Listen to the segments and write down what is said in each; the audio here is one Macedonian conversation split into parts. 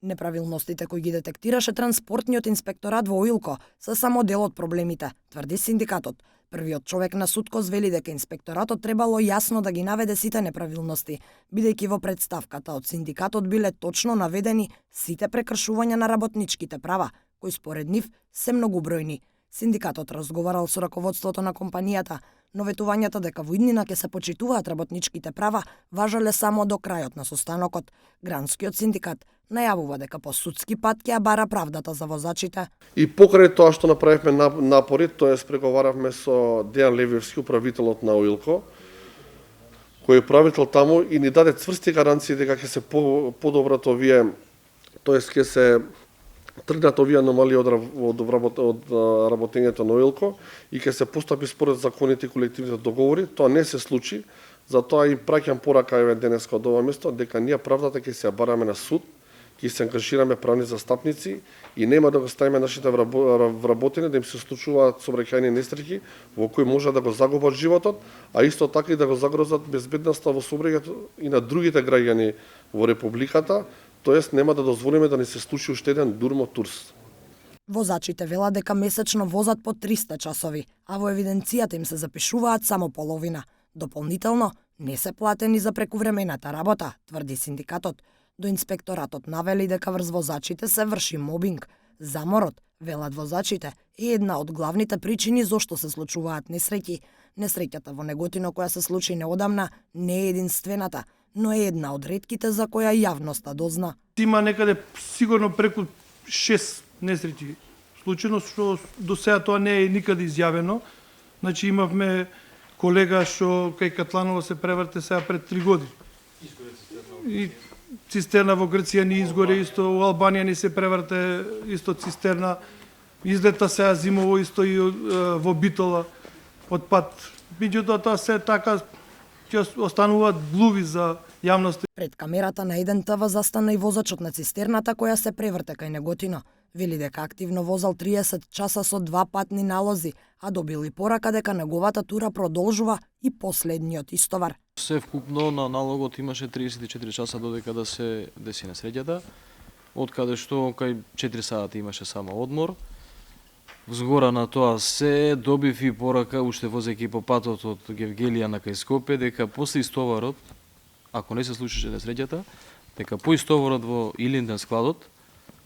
Неправилностите кои ги детектираше транспортниот инспекторат во Уилко се само дел од проблемите, тврди синдикатот. Првиот човек на Суткос вели дека инспекторатот требало јасно да ги наведе сите неправилности, бидејќи во претставката од синдикатот биле точно наведени сите прекршувања на работничките права, кои според нив се многубројни. Синдикатот разговарал со раководството на компанијата, но ветувањата дека во иднина ќе се почитуваат работничките права важеле само до крајот на состанокот. Гранскиот синдикат најавува дека по судски пат ќе ја бара правдата за возачите. И покрај тоа што направивме напори, тоест преговаравме со Дејан Левиевски, управителот на Уилко, кој е управител таму и ни даде цврсти гаранции дека ќе се подобрат овие, тоест ќе се тргнат овие аномалии од работењето на Уилко и ќе се постапи според законите и колективните договори. Тоа не се случи, затоа и праќам порака еве денеска од ова место дека ние правдата ќе се ја бараме на суд, ќе се ангажираме правни застапници и нема да го ставиме нашите вработени да им се случуваат сообраќајни несреќи во кои може да го загубат животот, а исто така и да го загрозат безбедноста во сообраќајот и на другите граѓани во републиката. Тоест, нема да дозволиме да ни се случи уште еден Дурмо Турс. Возачите велат дека месечно возат по 300 часови, а во евиденцијата им се запишуваат само половина. Дополнително, не се платени за прекувремената работа, тврди синдикатот. До инспекторатот навели дека врз возачите се врши мобинг. Заморот, велат возачите, е една од главните причини зошто се случуваат несреќи. Несреќата во Неготино која се случи неодамна не е единствената, но е една од ретките за која јавноста дозна. Има некаде сигурно преку 6 несреќи случајно, што до сега тоа не е никаде изјавено. Значи имавме колега што кај Катланово се преврте сега пред 3 години. И цистерна во Грција ни изгоре исто, во Албанија ни се преврте исто цистерна. Излета сега зимово исто и во Битола од пат. Меѓутоа тоа се така ќе остануваат глуви за јавноста. Пред камерата на еден ТВ застана и возачот на цистерната која се преврте кај Неготино. Вели дека активно возал 30 часа со 2 патни налози, а добил и порака дека неговата тура продолжува и последниот истовар. Се вкупно на налогот имаше 34 часа додека да се деси несреќата, од каде што кај 4 сати имаше само одмор. Згора на тоа се добив и порака уште возејќи по патот од Гевгелија на кај Скопје дека после истоварот, ако не се случише несреќата, дека по истоварот во Илинден складот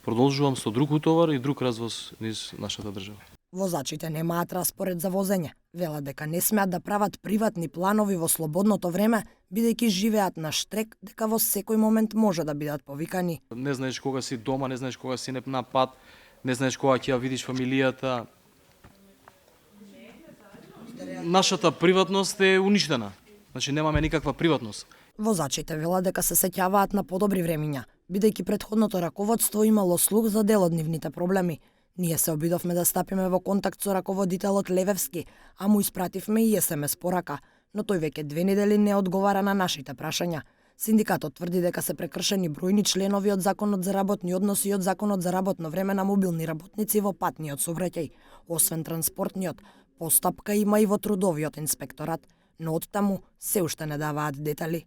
продолжувам со друг утовар и друг развоз низ нашата држава. Возачите немаат распоред за возење. Велат дека не смеат да прават приватни планови во слободното време, бидејќи живеат на штрек дека во секој момент може да бидат повикани. Не знаеш кога си дома, не знаеш кога си на пат, не знаеш кога ќе ја видиш фамилијата. Нашата приватност е уништена. Значи немаме никаква приватност. Возачите велат дека се сеќаваат на подобри времиња, бидејќи претходното раководство имало слух за дел од нивните проблеми. Ние се обидовме да стапиме во контакт со раководителот Левевски, а му испративме и СМС порака, но тој веќе 2 недели не одговара на нашите прашања. Синдикатот тврди дека се прекршени бројни членови од Законот за работни односи и од Законот за работно време на мобилни работници во патниот сообраќај. Освен транспортниот, постапка има и во трудовиот инспекторат, но од таму се уште не даваат детали.